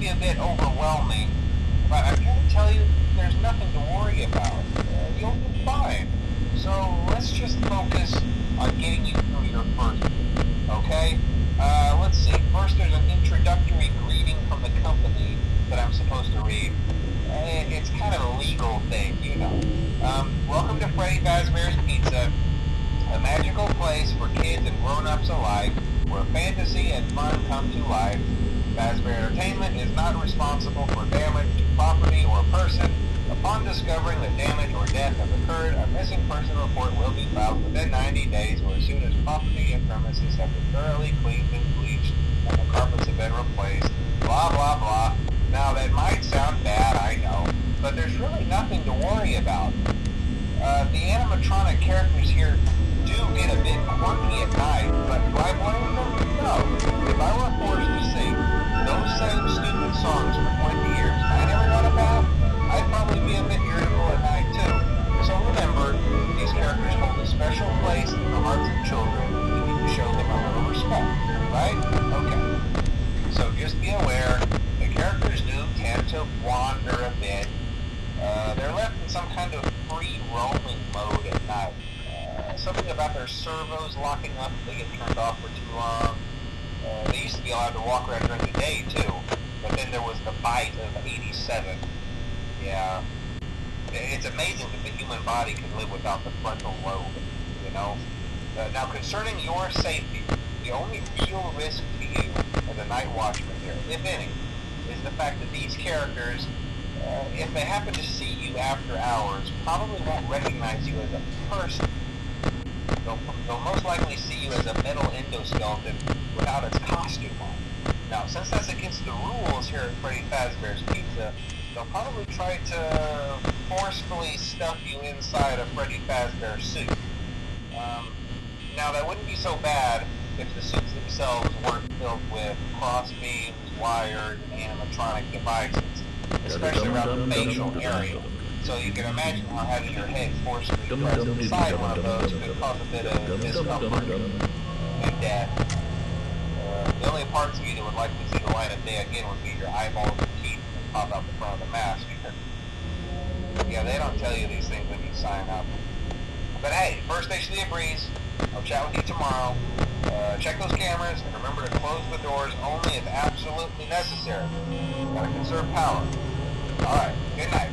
be a bit overwhelming, but I'm here to tell you there's nothing to worry about. You'll be fine. So let's just focus on getting you through your first week, okay? Let's see. First, there's an introductory greeting from the company that I'm supposed to read. It's kind of a legal thing, you know. Welcome to Freddy Fazbear's Pizza, a magical place for kids and grown-ups alike, where fantasy and fun come to life. Fazbear Entertainment is not responsible for damage to property or person. Upon discovering that damage or death has occurred, a missing person report will be filed within 90 days or as soon as property and premises have been thoroughly cleaned and bleached and the carpets have been replaced. Blah, blah, blah. Now, that might sound bad, I know, but there's really nothing to worry about. The animatronic characters here do get a bit quirky at night, but do I blame them? No. If I were forced to sing those same stupid songs for 20 years and I never got a bath, I'd probably be a bit irritable at night too. So remember, these characters hold a special place in the hearts of children. We need to show them a little respect, right? Okay. So just be aware, the characters do tend to wander a bit. They're left in some kind of free roaming mode at night. Something about their servos locking up if they get turned off for too long. They used to be allowed to walk around during the day too, but then there was the bite of 87. Yeah, it's amazing that the human body can live without the frontal lobe, you know. Now, concerning your safety, the only real risk to you as a night watchman here, if any, is the fact that these characters, if they happen to see you after hours, probably won't recognize you as a person. They'll most likely see you as a metal endoskeleton without its costume on. Now, since that's against the rules here at Freddy Fazbear's Pizza, they'll probably try to forcefully stuff you inside a Freddy Fazbear suit. Now, that wouldn't be so bad if the suits themselves weren't filled with cross beams, wires, and animatronic devices, especially around the facial area. So you can imagine how having your head forcefully pressed inside one of those could cause a bit of discomfort and death. The only parts of you that would likely see the light of day again would be your eyeballs and teeth that pop out the front of the mask. Yeah, they don't tell you these things when you sign up. But hey, first station of the breeze. I'll chat with you tomorrow. Check those cameras and remember to close the doors only if absolutely necessary. Gotta conserve power. Alright, good night.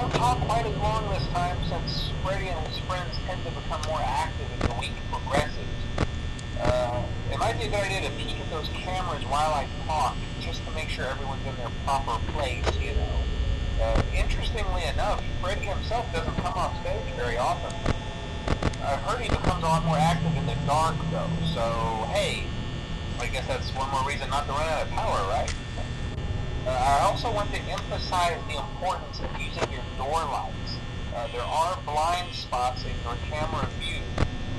won't talk quite as long this time since Freddy and his friends tend to become more active as the week progresses. It might be a good idea to peek at those cameras while I talk, just to make sure everyone's in their proper place, you know. Interestingly enough, Freddy himself doesn't come off stage very often. I've heard he becomes a lot more active in the dark, though, so hey, I guess that's one more reason not to run out of power, right? I also want to emphasize the importance of using your door lights. There are blind spots in your camera view,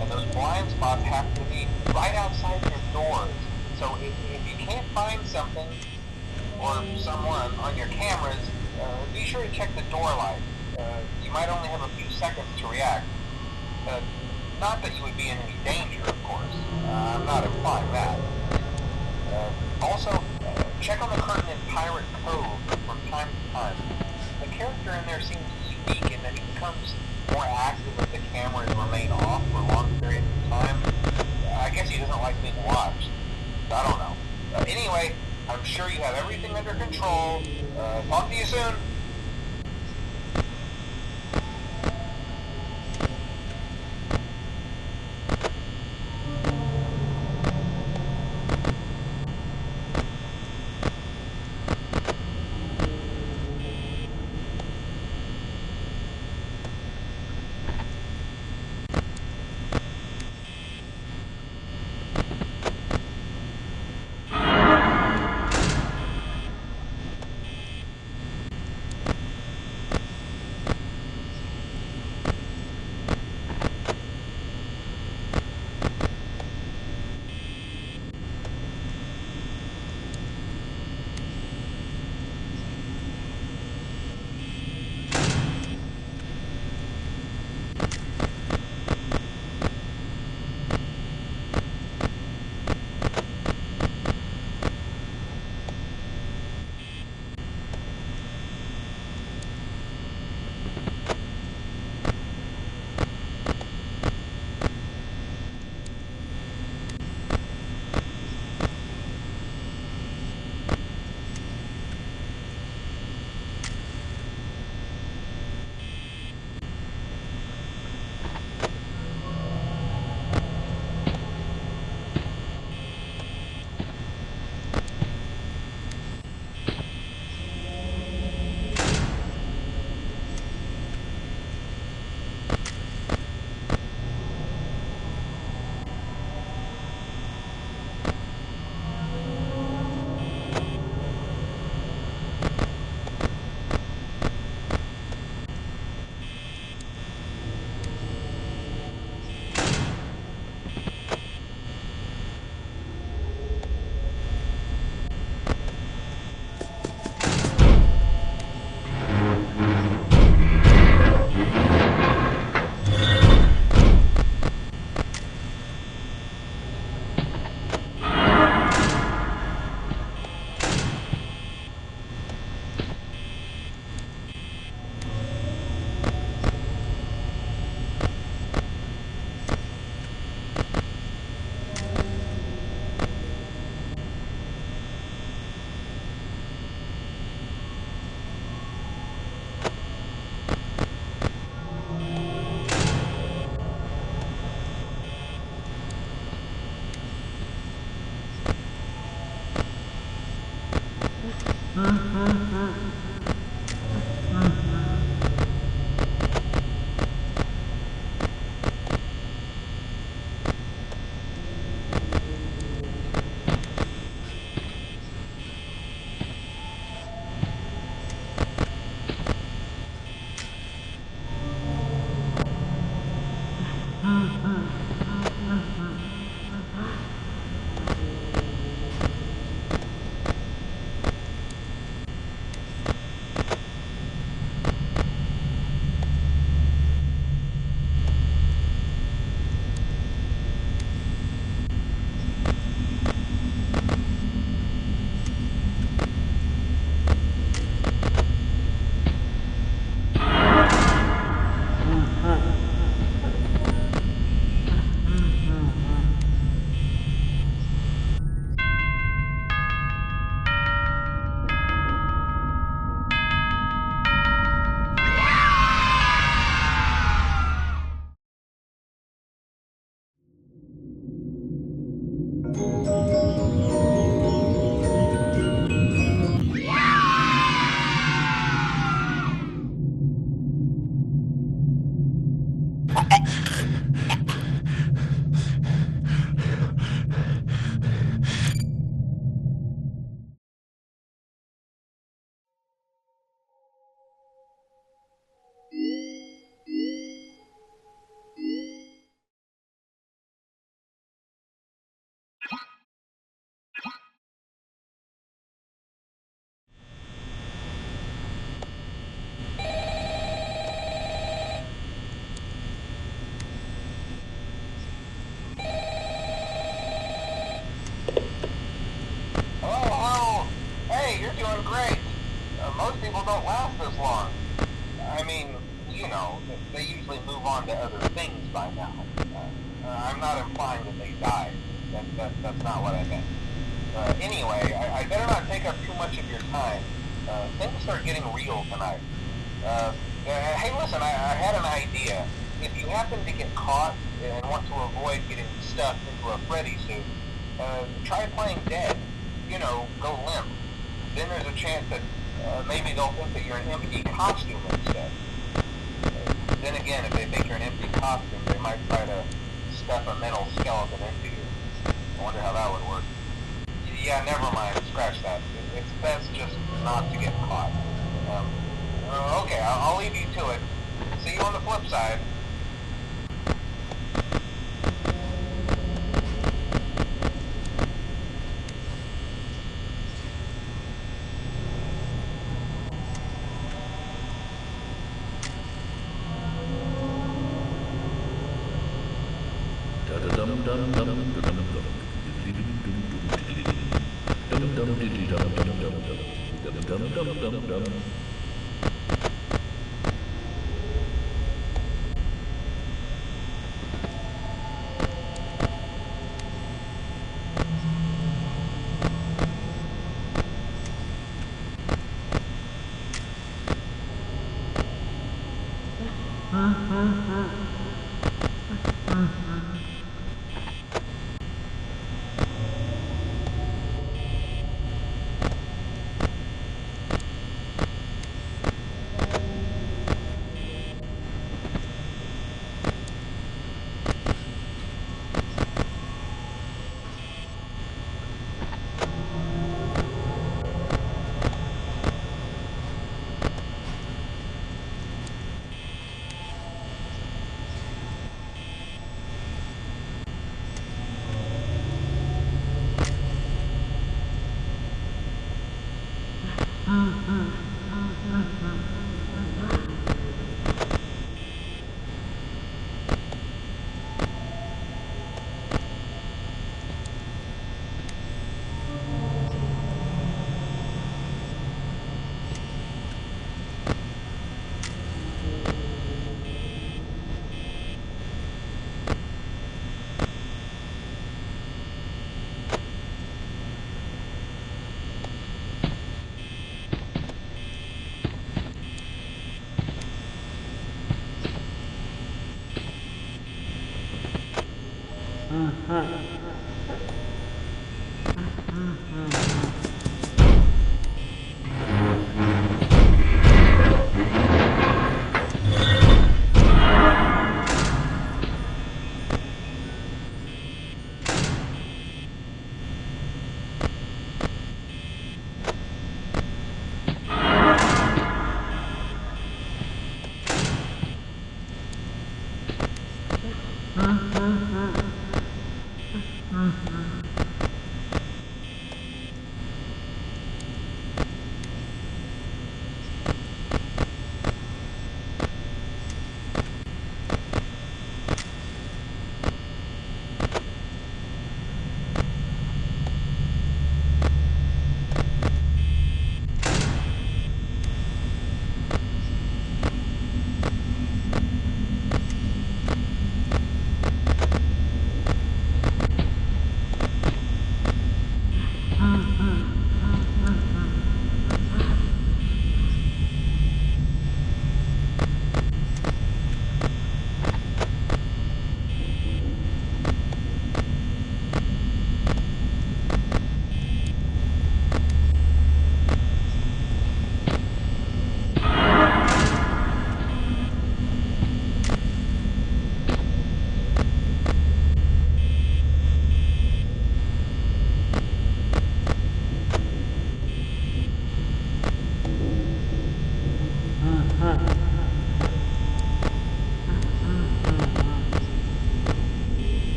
and those blind spots have to be right outside your doors. So if you can't find something or someone on your cameras, be sure to check the door light. You might only have a few seconds to react. Not that you would be in any danger, of course. I'm not implying that. Also, check on the curtain in Pirate Cove from time to time. The character in there seems unique in that he becomes more active if the cameras remain off for long periods of time. I guess he doesn't like being watched. I don't know. Anyway, I'm sure you have everything under control. Talk to you soon. you know, they usually move on to other things by now. I'm not implying that they died. That's not what I meant. Anyway, I better not take up too much of your time. Things start getting real tonight. Hey, listen, I had an idea. If you happen to get caught and want to avoid getting stuffed into a Freddy suit, try playing dead. You know, go limp. Then there's a chance that maybe they'll think that you're an empty costume instead. Then again, if they think you're an empty costume, they might try to stuff a metal skeleton into you. I wonder how that would work. Yeah, never mind. Scratch that. It's best just not to get caught. Okay, I'll leave you to it. See you on the flip side.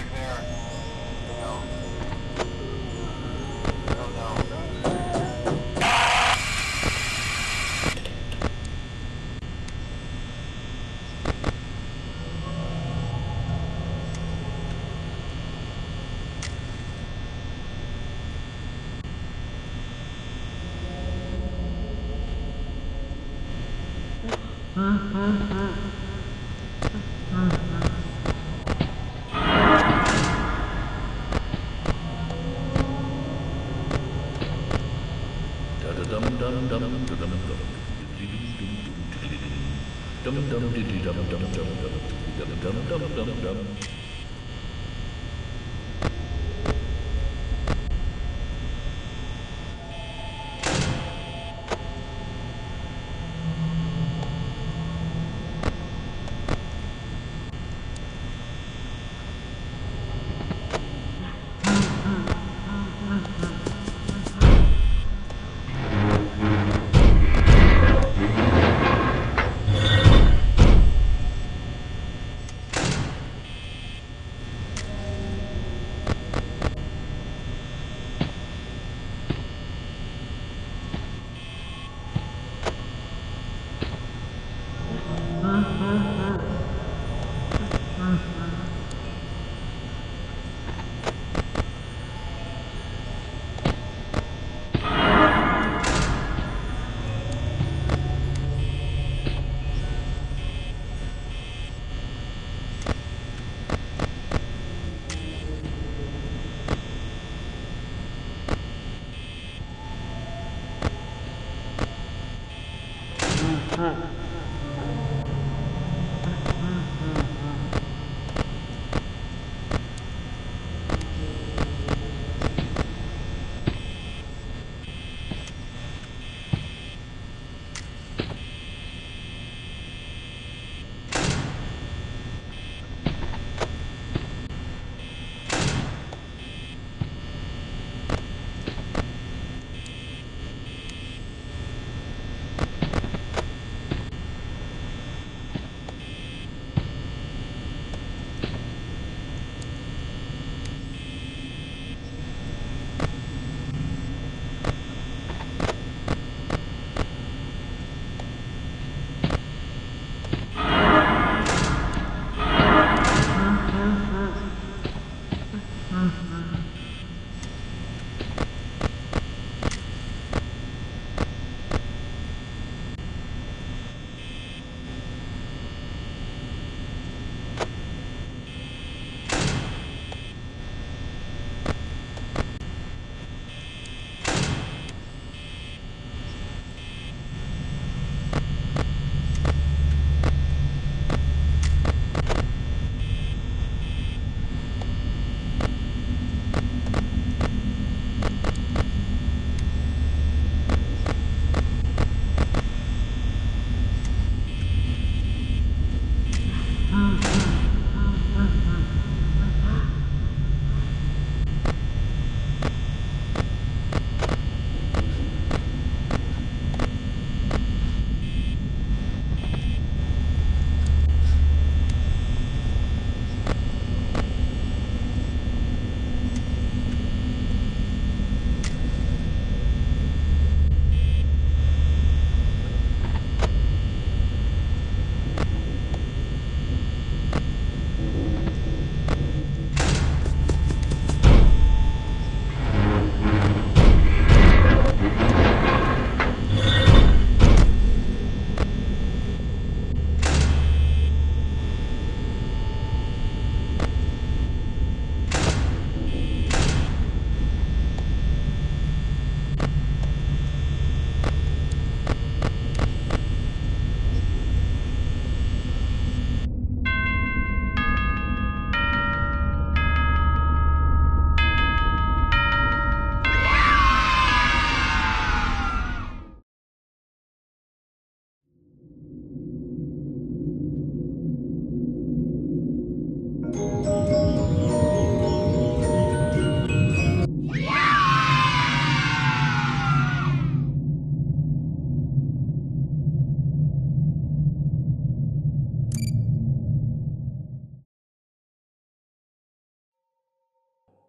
back there? No. Oh no.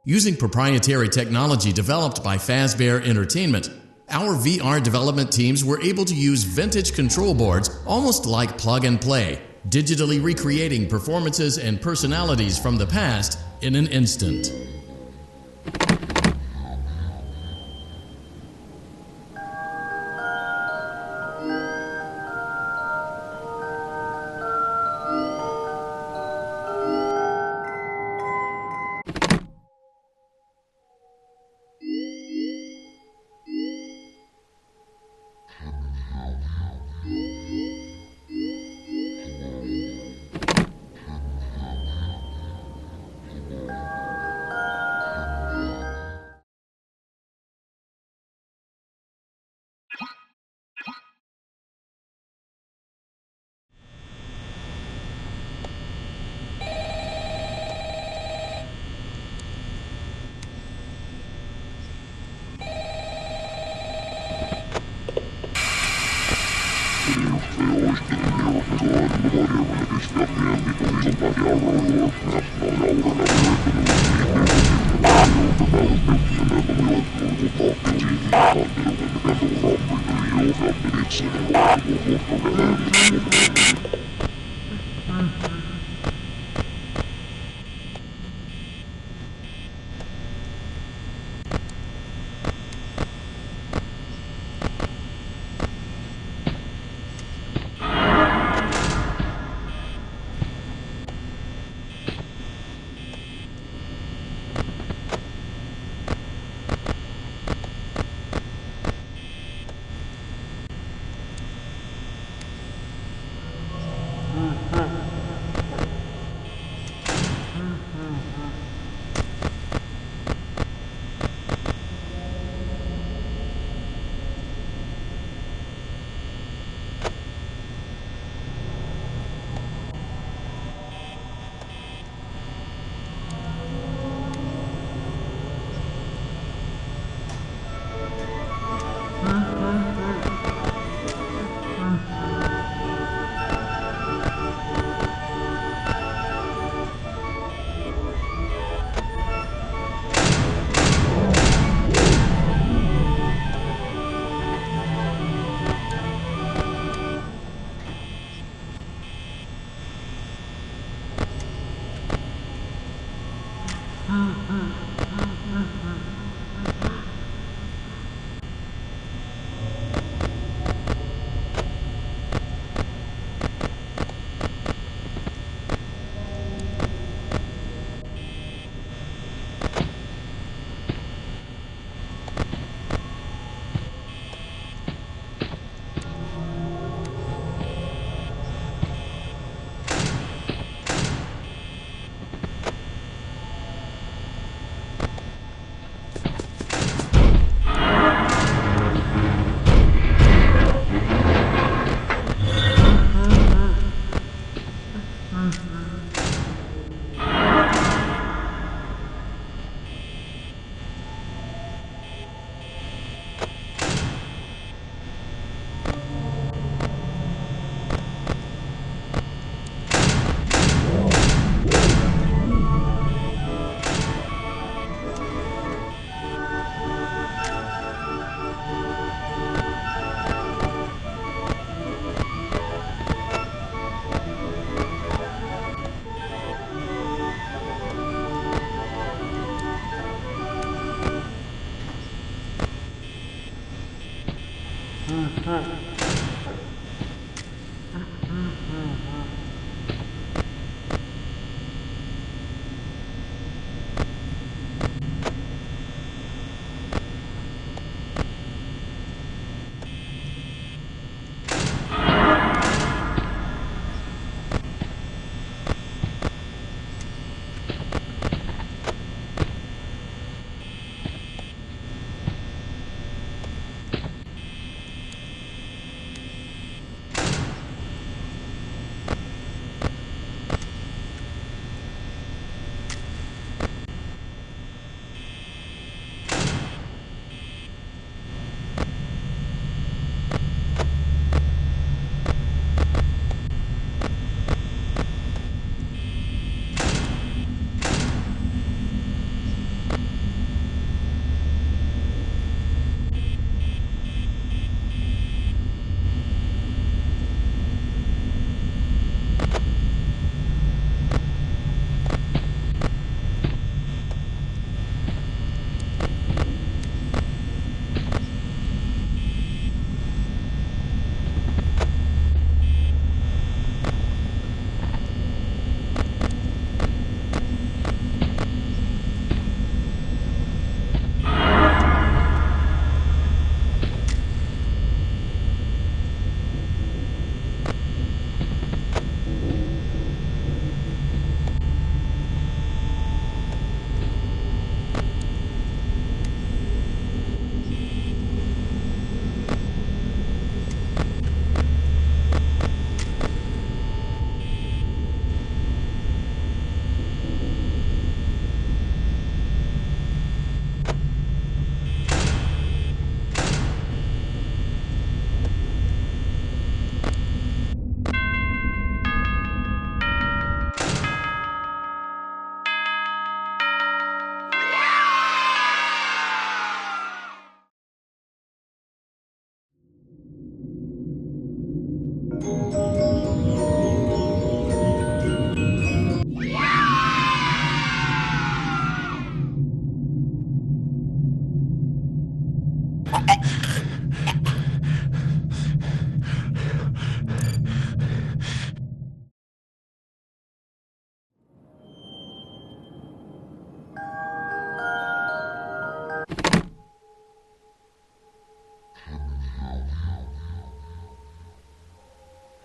Using proprietary technology developed by Fazbear Entertainment, our VR development teams were able to use vintage control boards almost like plug and play, digitally recreating performances and personalities from the past in an instant.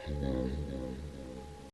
Hello.